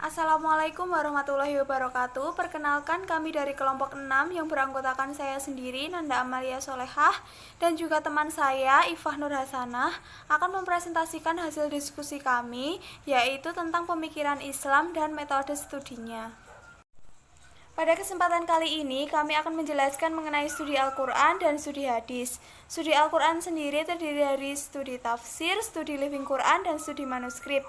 Assalamualaikum warahmatullahi wabarakatuh. Perkenalkan kami dari kelompok 6 yang beranggotakan saya sendiri, Nanda Amalia Solehah, dan juga teman saya, Ifah Nur Hasanah, akan mempresentasikan hasil diskusi kami, yaitu tentang pemikiran Islam dan metode studinya. Pada kesempatan kali ini, kami akan menjelaskan mengenai studi Al-Quran dan studi hadis. Studi Al-Quran sendiri terdiri dari studi tafsir, studi living Quran, dan studi manuskrip.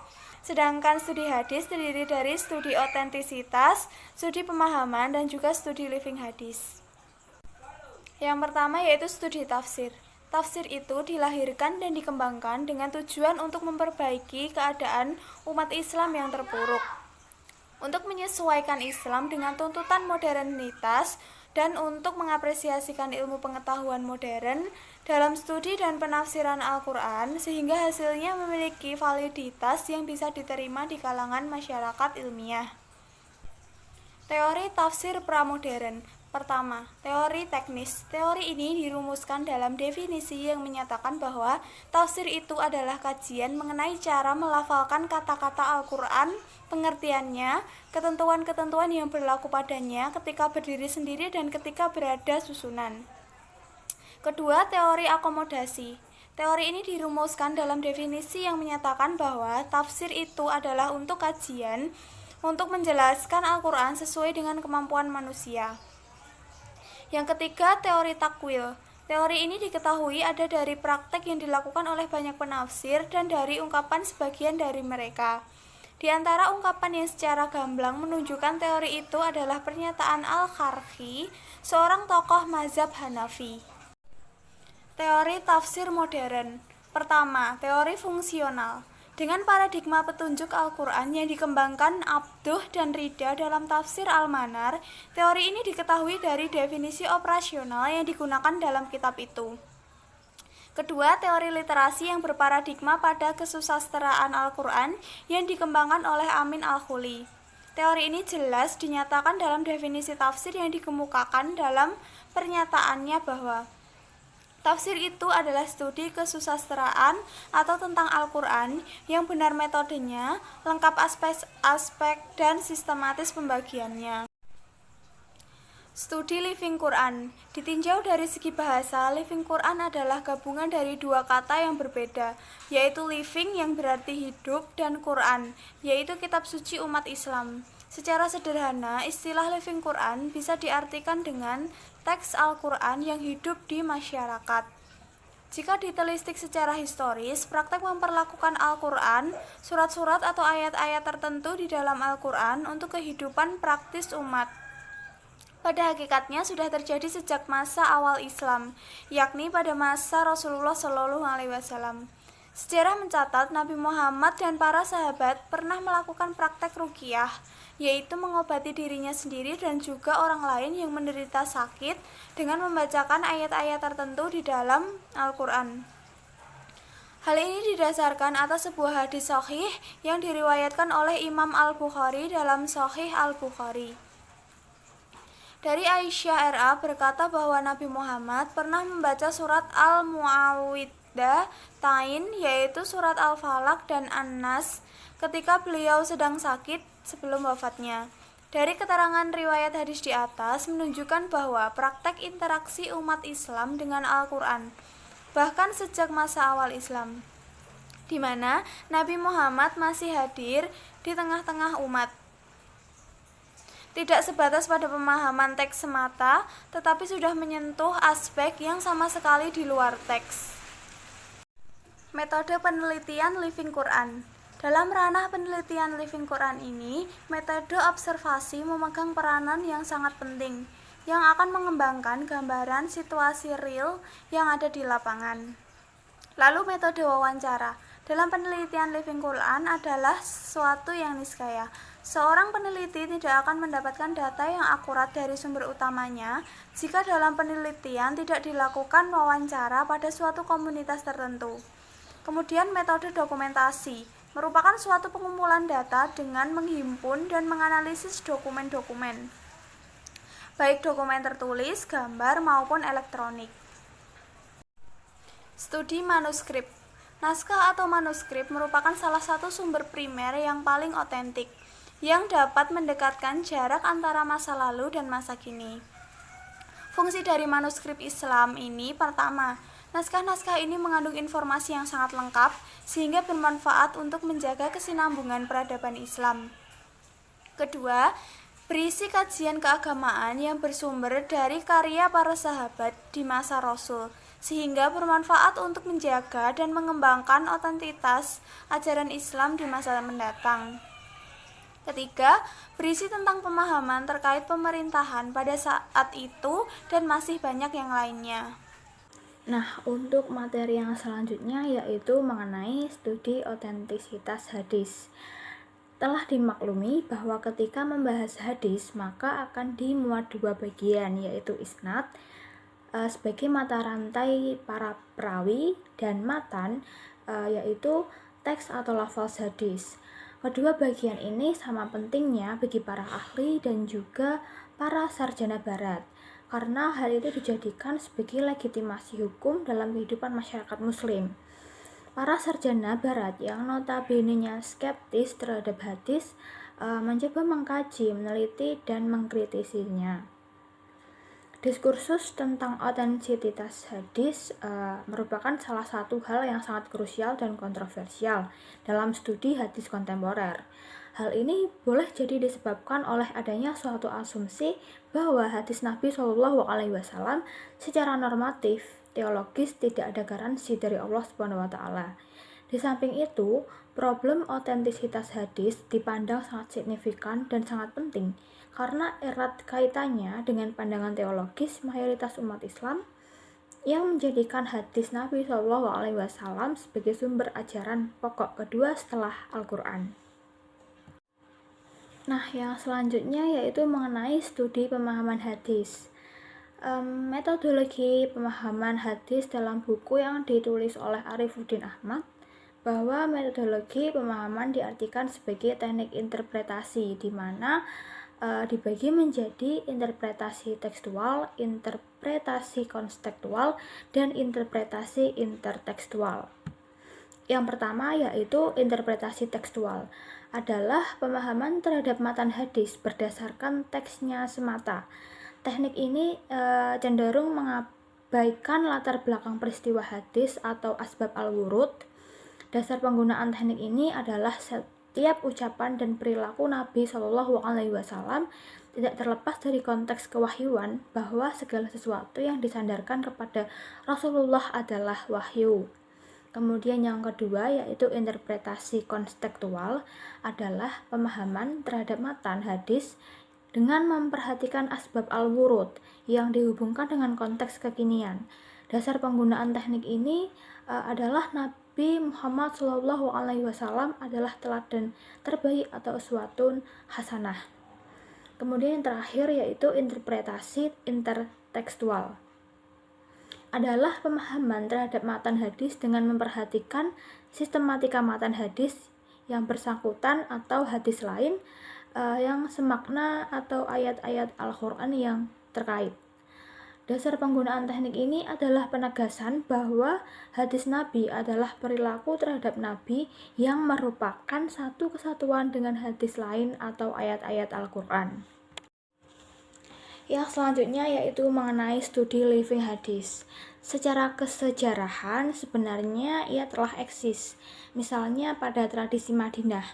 Sedangkan studi hadis terdiri dari studi otentisitas, studi pemahaman, dan juga studi living hadis. Yang pertama yaitu studi tafsir. Tafsir itu dilahirkan dan dikembangkan dengan tujuan untuk memperbaiki keadaan umat Islam yang terpuruk, untuk menyesuaikan Islam dengan tuntutan modernitas, dan untuk mengapresiasikan ilmu pengetahuan modern dalam studi dan penafsiran Al-Quran, sehingga hasilnya memiliki validitas yang bisa diterima di kalangan masyarakat ilmiah. Teori tafsir pramodern. Pertama, teori teknis. Teori ini dirumuskan dalam definisi yang menyatakan bahwa tafsir itu adalah kajian mengenai cara melafalkan kata-kata Al-Quran, pengertiannya, ketentuan-ketentuan yang berlaku padanya ketika berdiri sendiri dan ketika berada susunan. Kedua, teori akomodasi. Teori ini dirumuskan dalam definisi yang menyatakan bahwa tafsir itu adalah untuk kajian untuk menjelaskan Al-Quran sesuai dengan kemampuan manusia. Yang ketiga, teori takwil. Teori ini diketahui ada dari praktek yang dilakukan oleh banyak penafsir dan dari ungkapan sebagian dari mereka. Di antara ungkapan yang secara gamblang menunjukkan teori itu adalah pernyataan Al-Kharqi, seorang tokoh mazhab Hanafi. Teori tafsir modern. Pertama, teori fungsional. Dengan paradigma petunjuk Al-Quran yang dikembangkan Abduh dan Rida dalam tafsir Al-Manar, teori ini diketahui dari definisi operasional yang digunakan dalam kitab itu. Kedua, teori literasi yang berparadigma pada kesusasteraan Al-Quran yang dikembangkan oleh Amin Al-Khuli. Teori ini jelas dinyatakan dalam definisi tafsir yang dikemukakan dalam pernyataannya bahwa tafsir itu adalah studi kesusasteraan atau tentang Al-Quran yang benar metodenya, lengkap aspek dan sistematis pembagiannya. Studi living Quran. Ditinjau dari segi bahasa, living Quran adalah gabungan dari dua kata yang berbeda, yaitu living yang berarti hidup dan Quran, yaitu kitab suci umat Islam. Secara sederhana, istilah living Quran bisa diartikan dengan teks Al-Quran yang hidup di masyarakat. Jika ditelistik secara historis, praktek memperlakukan Al-Quran, surat-surat atau ayat-ayat tertentu di dalam Al-Quran untuk kehidupan praktis umat, pada hakikatnya sudah terjadi sejak masa awal Islam, yakni pada masa Rasulullah SAW. Sejarah mencatat Nabi Muhammad dan para sahabat pernah melakukan praktek ruqyah, yaitu mengobati dirinya sendiri dan juga orang lain yang menderita sakit dengan membacakan ayat-ayat tertentu di dalam Al-Quran. Hal ini didasarkan atas sebuah hadis sahih yang diriwayatkan oleh Imam Al-Bukhari dalam Sahih Al-Bukhari. Dari Aisyah RA berkata bahwa Nabi Muhammad pernah membaca surat Al-Mu'awwidhatain, yaitu surat Al-Falaq dan An-Nas, ketika beliau sedang sakit sebelum wafatnya. Dari keterangan riwayat hadis di atas menunjukkan bahwa praktek interaksi umat Islam dengan Al-Quran, bahkan sejak masa awal Islam, di mana Nabi Muhammad masih hadir di tengah-tengah umat, tidak sebatas pada pemahaman teks semata, tetapi sudah menyentuh aspek yang sama sekali di luar teks. Metode penelitian living Quran. Dalam ranah penelitian living Quran ini, metode observasi memegang peranan yang sangat penting, yang akan mengembangkan gambaran situasi real yang ada di lapangan. Lalu metode wawancara. Dalam penelitian living Quran adalah sesuatu yang niscaya. Seorang peneliti tidak akan mendapatkan data yang akurat dari sumber utamanya jika dalam penelitian tidak dilakukan wawancara pada suatu komunitas tertentu. Kemudian metode dokumentasi merupakan suatu pengumpulan data dengan menghimpun dan menganalisis dokumen-dokumen, baik dokumen tertulis, gambar, maupun elektronik. Studi manuskrip. Naskah atau manuskrip merupakan salah satu sumber primer yang paling otentik, yang dapat mendekatkan jarak antara masa lalu dan masa kini. Fungsi dari manuskrip Islam ini pertama, naskah-naskah ini mengandung informasi yang sangat lengkap sehingga bermanfaat untuk menjaga kesinambungan peradaban Islam. Kedua, berisi kajian keagamaan yang bersumber dari karya para sahabat di masa Rasul, sehingga bermanfaat untuk menjaga dan mengembangkan otentitas ajaran Islam di masa mendatang. Ketiga, berisi tentang pemahaman terkait pemerintahan pada saat itu dan masih banyak yang lainnya. Nah, untuk materi yang selanjutnya yaitu mengenai studi otentisitas hadis. Telah dimaklumi bahwa ketika membahas hadis, maka akan dimuat dua bagian, yaitu isnad sebagai mata rantai para perawi dan matan yaitu teks atau lafaz hadis. Kedua bagian ini sama pentingnya bagi para ahli dan juga para sarjana barat, karena hal itu dijadikan sebagai legitimasi hukum dalam kehidupan masyarakat muslim. Para sarjana barat yang notabene-nya skeptis terhadap hadis mencoba mengkaji, meneliti, dan mengkritisinya. Diskursus tentang otentisitas hadis merupakan salah satu hal yang sangat krusial dan kontroversial dalam studi hadis kontemporer. Hal ini boleh jadi disebabkan oleh adanya suatu asumsi bahwa hadis Nabi Shallallahu Alaihi Wasallam secara normatif, teologis tidak ada garansi dari Allah Subhanahu Wa Taala. Di samping itu, problem otentisitas hadis dipandang sangat signifikan dan sangat penting karena erat kaitannya dengan pandangan teologis mayoritas umat Islam yang menjadikan hadis Nabi Shallallahu Alaihi Wasallam sebagai sumber ajaran pokok kedua setelah Al-Quran. Nah, yang selanjutnya yaitu mengenai studi pemahaman hadis. Metodologi pemahaman hadis dalam buku yang ditulis oleh Arifuddin Ahmad, bahwa metodologi pemahaman diartikan sebagai teknik interpretasi di mana dibagi menjadi interpretasi tekstual, interpretasi konstekstual, dan interpretasi intertekstual. Yang pertama yaitu interpretasi tekstual, adalah pemahaman terhadap matan hadis berdasarkan teksnya semata. Teknik ini cenderung mengabaikan latar belakang peristiwa hadis atau asbab al-wurud. Dasar penggunaan teknik ini adalah setiap ucapan dan perilaku Nabi Shallallahu Alaihi Wasallam tidak terlepas dari konteks kewahyuan, bahwa segala sesuatu yang disandarkan kepada Rasulullah adalah wahyu. Kemudian yang kedua yaitu interpretasi konstekstual, adalah pemahaman terhadap matan hadis dengan memperhatikan asbab al-wurud yang dihubungkan dengan konteks kekinian. Dasar penggunaan teknik ini adalah Nabi Muhammad Shallallahu Alaihi Wasallam adalah teladan terbaik atau uswatun hasanah. Kemudian yang terakhir yaitu interpretasi intertekstual, adalah pemahaman terhadap matan hadis dengan memperhatikan sistematika matan hadis yang bersangkutan atau hadis lain yang semakna atau ayat-ayat Al-Quran yang terkait. Dasar penggunaan teknik ini adalah penegasan bahwa hadis Nabi adalah perilaku terhadap Nabi yang merupakan satu kesatuan dengan hadis lain atau ayat-ayat Al-Quran. Yang selanjutnya yaitu mengenai studi living hadis. Secara kesejarahan sebenarnya ia telah eksis. Misalnya pada tradisi Madinah,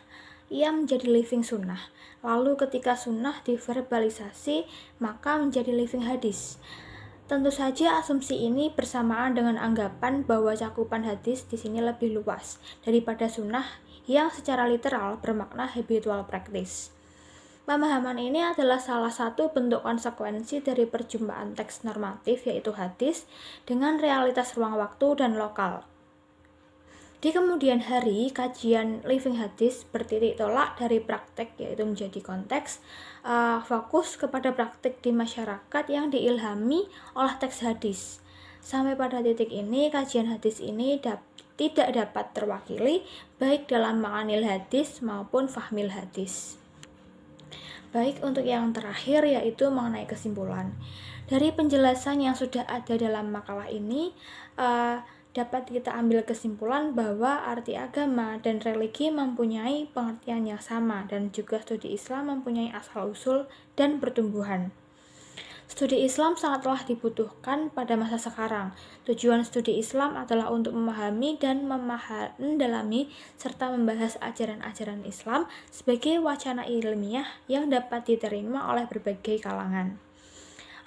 ia menjadi living sunnah. Lalu ketika sunnah diverbalisasi, maka menjadi living hadis. Tentu saja asumsi ini bersamaan dengan anggapan bahwa cakupan hadis di sini lebih luas daripada sunnah yang secara literal bermakna habitual practice. Pemahaman ini adalah salah satu bentuk konsekuensi dari perjumpaan teks normatif yaitu hadis dengan realitas ruang waktu dan lokal. Di kemudian hari, kajian living hadis bertitik tolak dari praktek yaitu menjadi konteks, fokus kepada praktek di masyarakat yang diilhami oleh teks hadis. Sampai pada titik ini, kajian hadis ini tidak dapat terwakili baik dalam ma'anil hadis maupun fahmil hadis. Baik, untuk yang terakhir yaitu mengenai kesimpulan. Dari penjelasan yang sudah ada dalam makalah ini, dapat kita ambil kesimpulan bahwa arti agama dan religi mempunyai pengertian yang sama, dan juga studi Islam mempunyai asal-usul dan pertumbuhan. Studi Islam sangatlah dibutuhkan pada masa sekarang. Tujuan studi Islam adalah untuk memahami dan mendalami serta membahas ajaran-ajaran Islam sebagai wacana ilmiah yang dapat diterima oleh berbagai kalangan.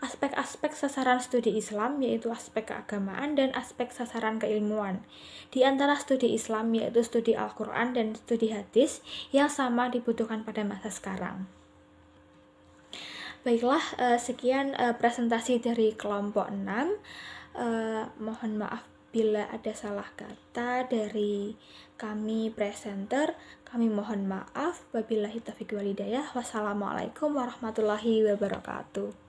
Aspek-aspek sasaran studi Islam yaitu aspek keagamaan dan aspek sasaran keilmuan. Di antara studi Islam yaitu studi Al-Quran dan studi hadis yang sama dibutuhkan pada masa sekarang. Baiklah, sekian presentasi dari kelompok 6. Mohon maaf bila ada salah kata dari kami presenter. Kami mohon maaf. Wabillahi taufiq wal hidayah. Wassalamualaikum warahmatullahi wabarakatuh.